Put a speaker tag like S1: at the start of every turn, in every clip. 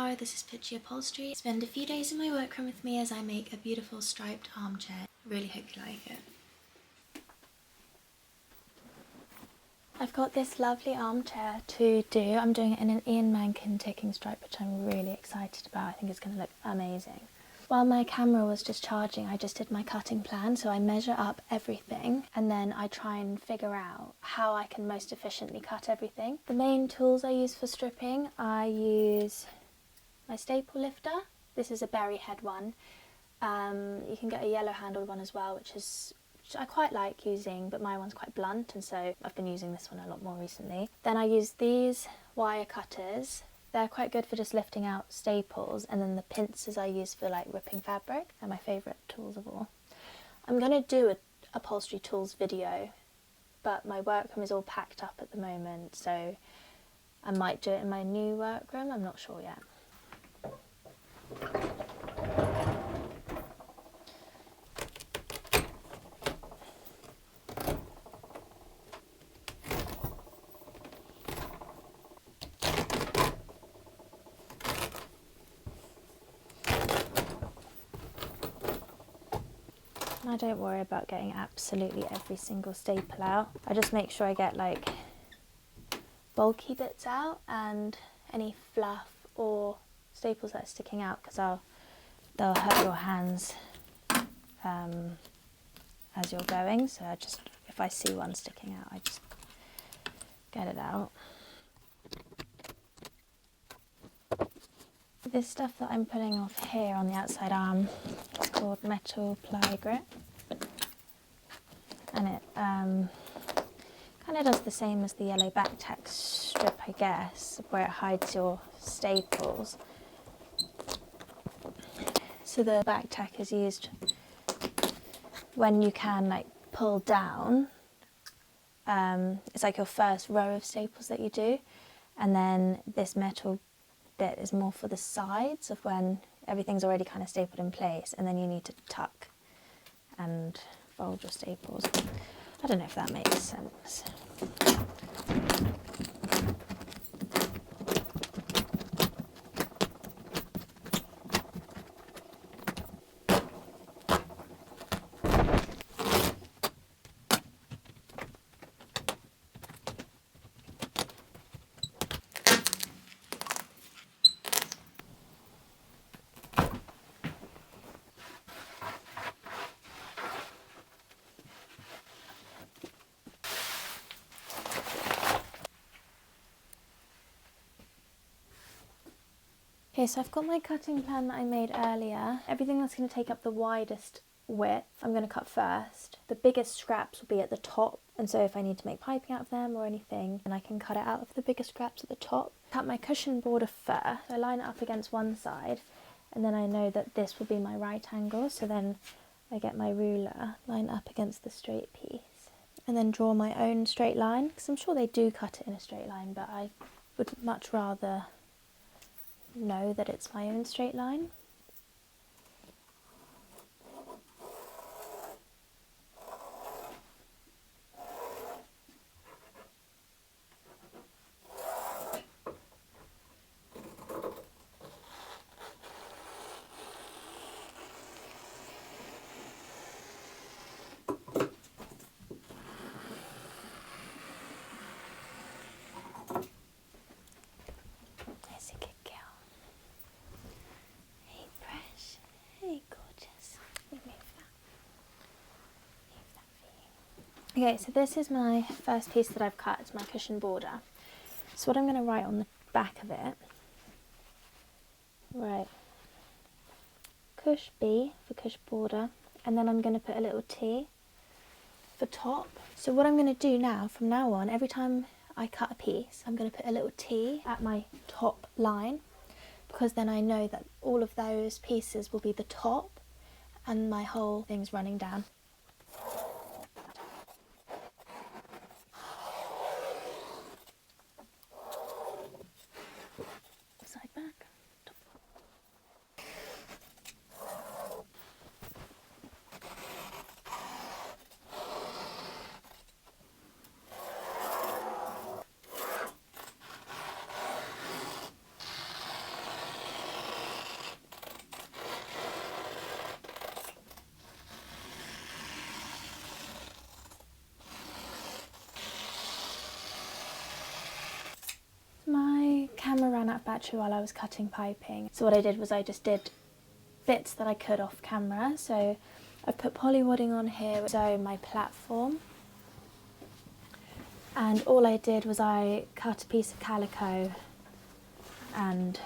S1: Hello, this is Upholstery. Spend a few days in my workroom with me as I make a beautiful striped armchair. I really hope you like it. I've got this lovely armchair to do. I'm doing it in an Ian Mankin ticking stripe, which I'm really excited about. I think it's going to look amazing. While my camera was just charging, I just did my cutting plan, so I measure up everything and then I try and figure out how I can most efficiently cut everything. The main tools I use for stripping, I use my staple lifter. This is a berry head one. You can get a yellow handled one as well, which I quite like using, but my one's quite blunt, and so I've been using this one a lot more recently. Then I use these wire cutters. They're quite good for just lifting out staples, and then the pincers I use for like ripping fabric. They're my favourite tools of all. I'm going to do a upholstery tools video, but my workroom is all packed up at the moment, so I might do it in my new workroom. I'm not sure yet. I don't worry about getting absolutely every single staple out. I just make sure I get like bulky bits out and any fluff or staples that are sticking out, because they'll hurt your hands as you're going. So if I see one sticking out, I just get it out. This stuff that I'm pulling off here on the outside arm is called metal ply grip, and it kind of does the same as the yellow back tack strip, I guess, where it hides your staples. So the back tack is used when you can like pull down. It's like your first row of staples that you do, and then this metal bit is more for the sides of when everything's already kind of stapled in place, and then you need to tuck and fold your staples. I don't know if that makes sense. Okay, so I've got my cutting plan that I made earlier. Everything that's going to take up the widest width, I'm going to cut first. The biggest scraps will be at the top, and so if I need to make piping out of them or anything, then I can cut it out of the biggest scraps at the top. Cut my cushion border first. I line it up against one side, and then I know that this will be my right angle, so then I get my ruler, line it up against the straight piece, and then draw my own straight line, because I'm sure they do cut it in a straight line, but I would much rather know that it's my own straight line. Okay, so this is my first piece that I've cut. It's my cushion border. So what I'm going to write on the back of it, right, cush B for cush border, and then I'm going to put a little T for top. So what I'm going to do now, from now on, every time I cut a piece, I'm going to put a little T at my top line, because then I know that all of those pieces will be the top and my whole thing's running down. Side back. of battery while I was cutting piping. So what I did was I just did bits that I could off camera. So I put polywadding on here, so my platform. And all I did was I cut a piece of calico and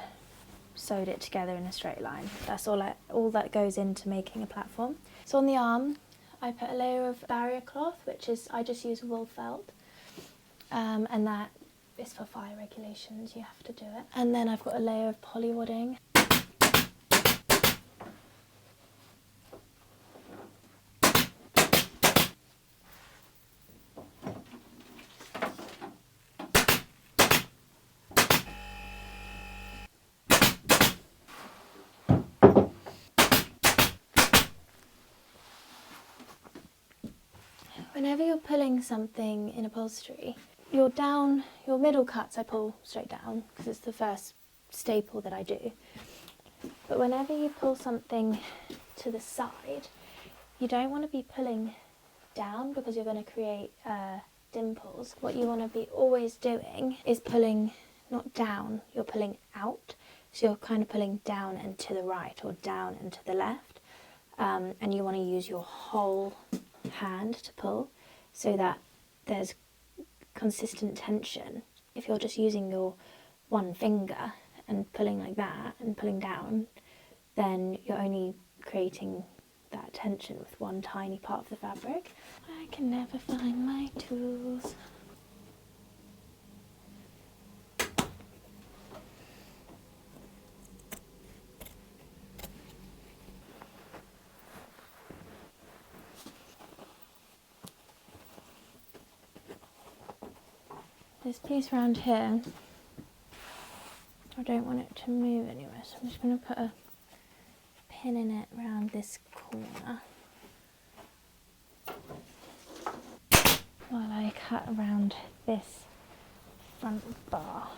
S1: sewed it together in a straight line. That's all that goes into making a platform. So on the arm, I put a layer of barrier cloth, which is, I just use wool felt, and that is for fire regulations, you have to do it. And then I've got a layer of polywadding. Whenever you're pulling something in upholstery, your middle cuts I pull straight down because it's the first staple that I do. But whenever you pull something to the side, you don't want to be pulling down because you're going to create dimples. What you want to be always doing is pulling not down, you're pulling out. So you're kind of pulling down and to the right or down and to the left. And you want to use your whole hand to pull so that there's consistent tension. If you're just using your one finger and pulling like that and pulling down, then you're only creating that tension with one tiny part of the fabric. I can never find my tools. This piece around here, I don't want it to move anywhere, so I'm just going to put a pin in it around this corner while I cut around this front bar.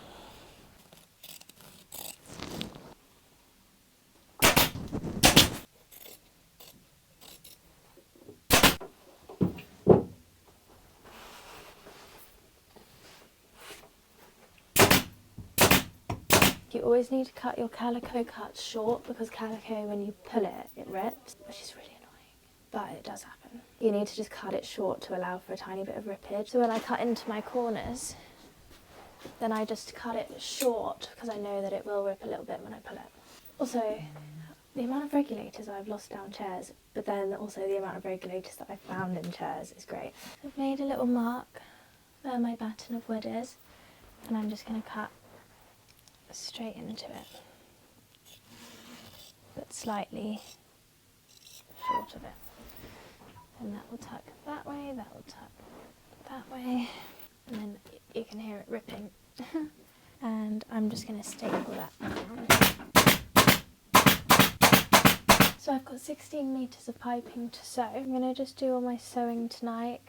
S1: You always need to cut your calico cuts short because calico, when you pull it, it rips, which is really annoying, but it does happen. You need to just cut it short to allow for a tiny bit of rippage. So when I cut into my corners, then I just cut it short because I know that it will rip a little bit when I pull it. Also, the amount of regulators I've lost down chairs, but then also the amount of regulators that I found in chairs is great. I've made a little mark where my batten of wood is, and I'm just going to cut straight into it, but slightly short of it. And that will tuck that way, that will tuck that way, and then you can hear it ripping. And I'm just going to staple that down. So I've got 16 metres of piping to sew. I'm going to just do all my sewing tonight.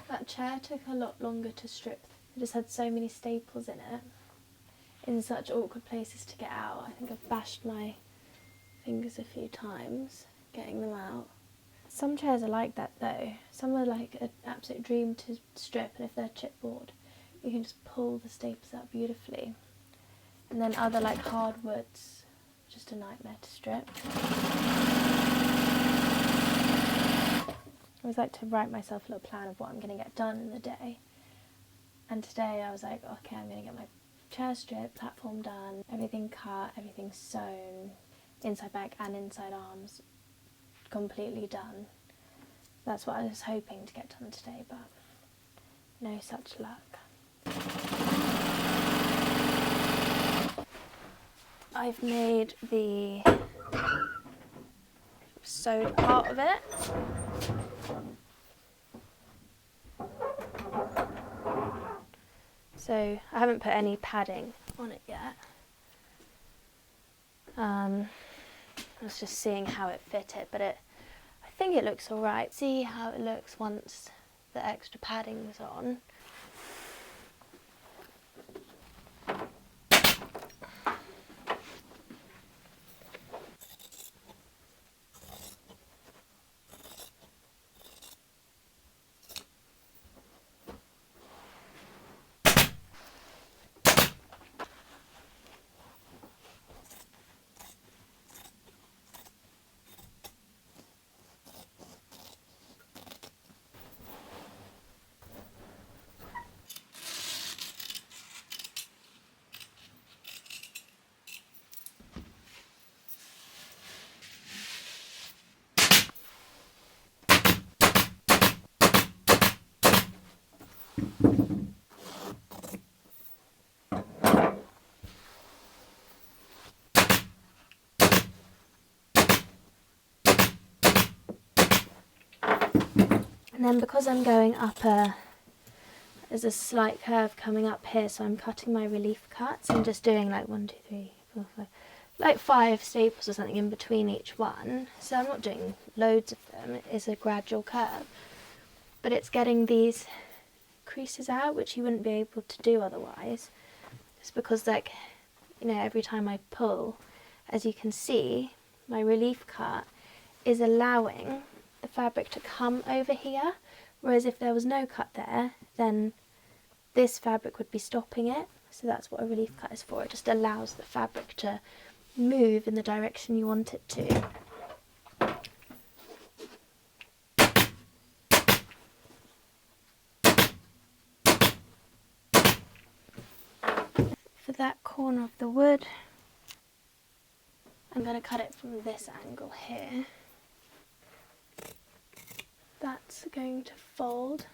S1: That chair took a lot longer to strip. I just had so many staples in it, in such awkward places to get out. I think I've bashed my fingers a few times getting them out. Some chairs are like that though. Some are like an absolute dream to strip, and if they're chipboard, you can just pull the staples out beautifully. And then other like hardwoods, just a nightmare to strip. I always like to write myself a little plan of what I'm going to get done in the day. And today I was like, okay, I'm going to get my chair stripped, platform done, everything cut, everything sewn, inside back and inside arms, completely done. That's what I was hoping to get done today, but no such luck. I've made the sewed part of it. So I haven't put any padding on it yet. I was just seeing how it fitted, but I think it looks alright. See how it looks once the extra padding's on. And then because I'm going up there's a slight curve coming up here, so I'm cutting my relief cuts. I'm just doing like 1, 2, 3, 4, 5, like 5 staples or something in between each one. So I'm not doing loads of them, it's a gradual curve. But it's getting these creases out, which you wouldn't be able to do otherwise. It's because, like, you know, every time I pull, as you can see, my relief cut is allowing the fabric to come over here, whereas if there was no cut there, then this fabric would be stopping it. So that's what a relief cut is for. It just allows the fabric to move in the direction you want it to. For that corner of the wood, I'm going to cut it from this angle here. That's going to fold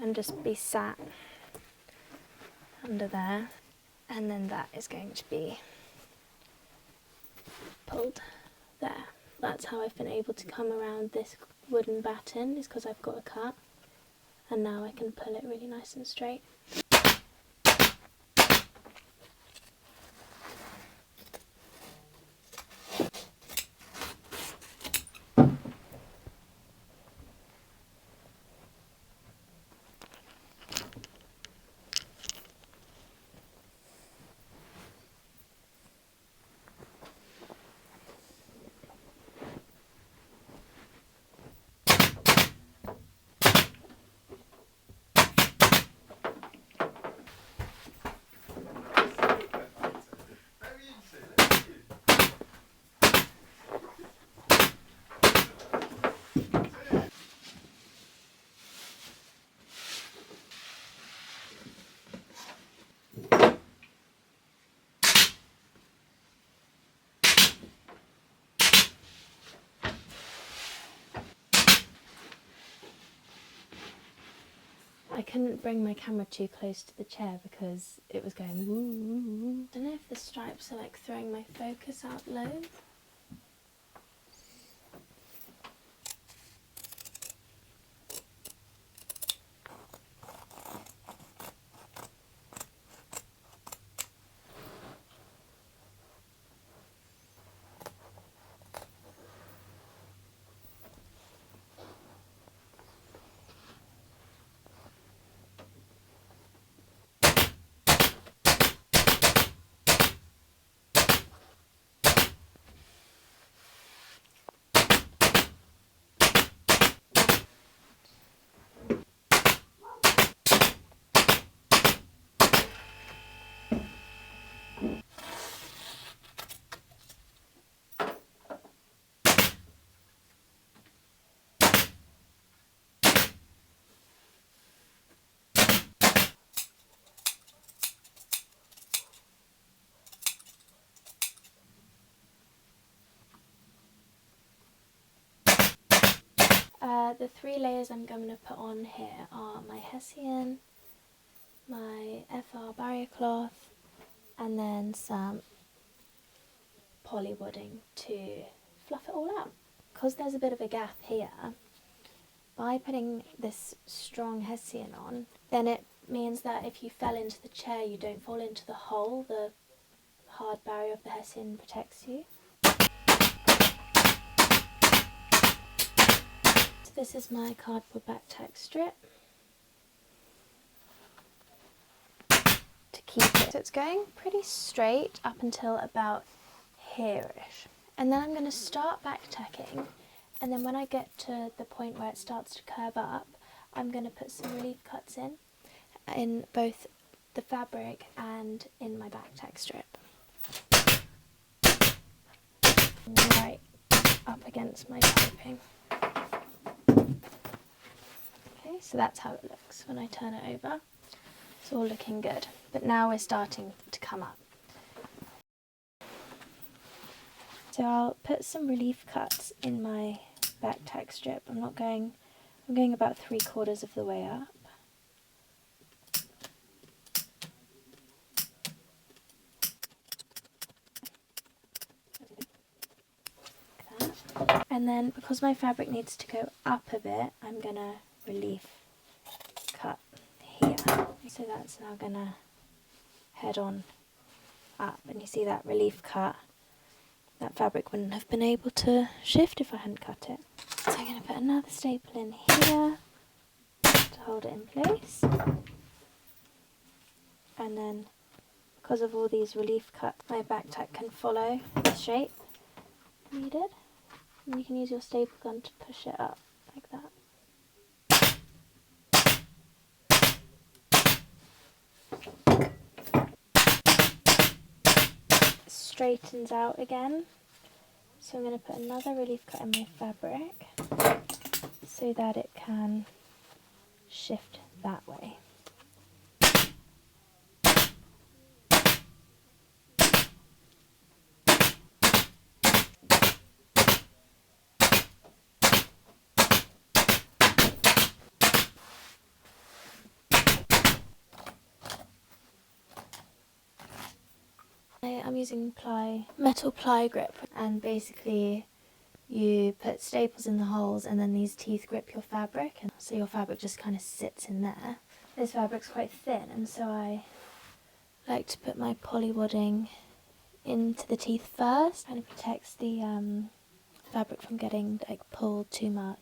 S1: and just be sat under there, and then that is going to be pulled there. That's how I've been able to come around this wooden batten, is because I've got a cut, and now I can pull it really nice and straight. I couldn't bring my camera too close to the chair because it was going woo. I don't know if the stripes are like throwing my focus out low. The 3 layers I'm going to put on here are my hessian, my FR barrier cloth, and then some polywooding to fluff it all out. Because there's a bit of a gap here, by putting this strong hessian on, then it means that if you fell into the chair, you don't fall into the hole. The hard barrier of the hessian protects you. So this is my cardboard back tack strip to keep it. So it's going pretty straight up until about here-ish. And then I'm going to start back tacking, and then when I get to the point where it starts to curve up, I'm going to put some relief cuts in both the fabric and in my back tack strip. Right up against my piping. Okay, so that's how it looks when I turn it over. It's all looking good, but now we're starting to come up. So I'll put some relief cuts in my back tack strip. I'm going about 3/4 of the way up. And then because my fabric needs to go up a bit, I'm going to relief cut here. So that's now going to head on up, and you see that relief cut, that fabric wouldn't have been able to shift if I hadn't cut it. So I'm going to put another staple in here to hold it in place, and then because of all these relief cuts, my back tack can follow the shape needed, and you can use your staple gun to push it up like that. Straightens out again, so I'm going to put another relief cut in my fabric so that it can shift that way. I'm using metal ply grip, and basically you put staples in the holes and then these teeth grip your fabric, and so your fabric just kind of sits in there. This fabric's quite thin, and so I like to put my polywadding into the teeth first, and it protects the fabric from getting like pulled too much.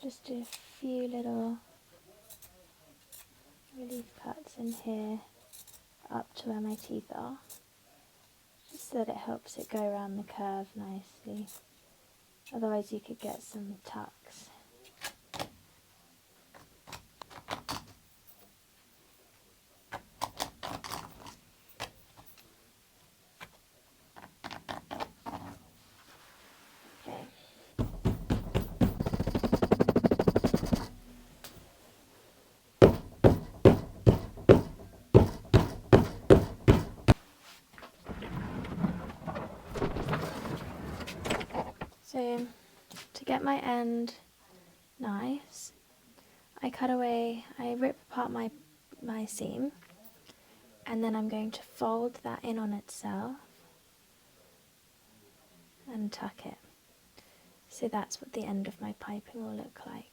S1: Just do a few little relief cuts in here up to where my teeth are, just so that it helps it go around the curve nicely. Otherwise you could get some tucks. So to get my end nice, I rip apart my seam, and then I'm going to fold that in on itself and tuck it. So that's what the end of my piping will look like.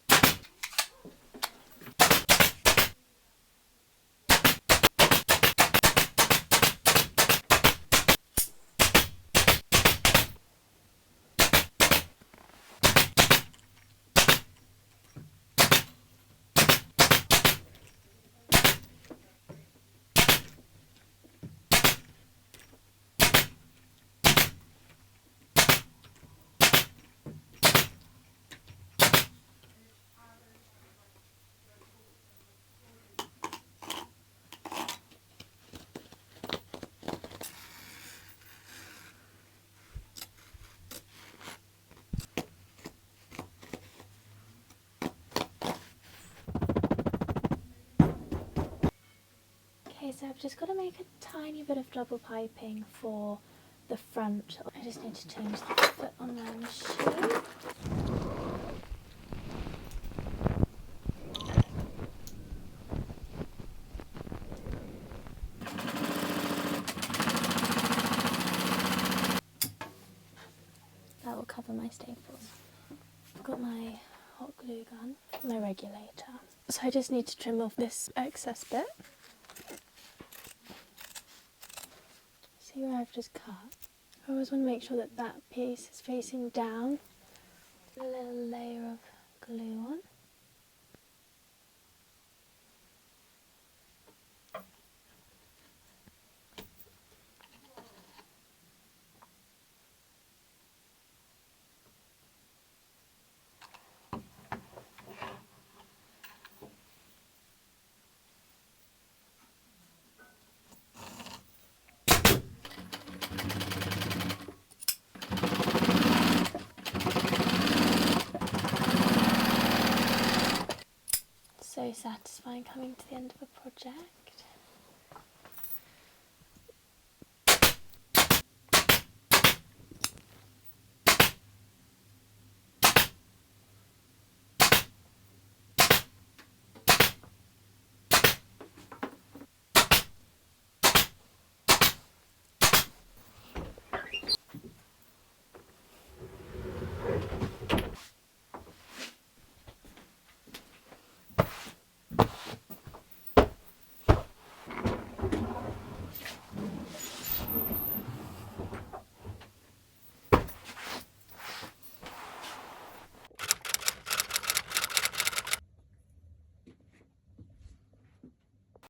S1: Okay, so I've just got to make a tiny bit of double piping for the front. I just need to change the foot on my machine. That will cover my staples. I've got my hot glue gun, my regulator. So I just need to trim off this excess bit. See where I've just cut? I always want to make sure that that piece is facing down. A little layer of glue on. So satisfying coming to the end of a project.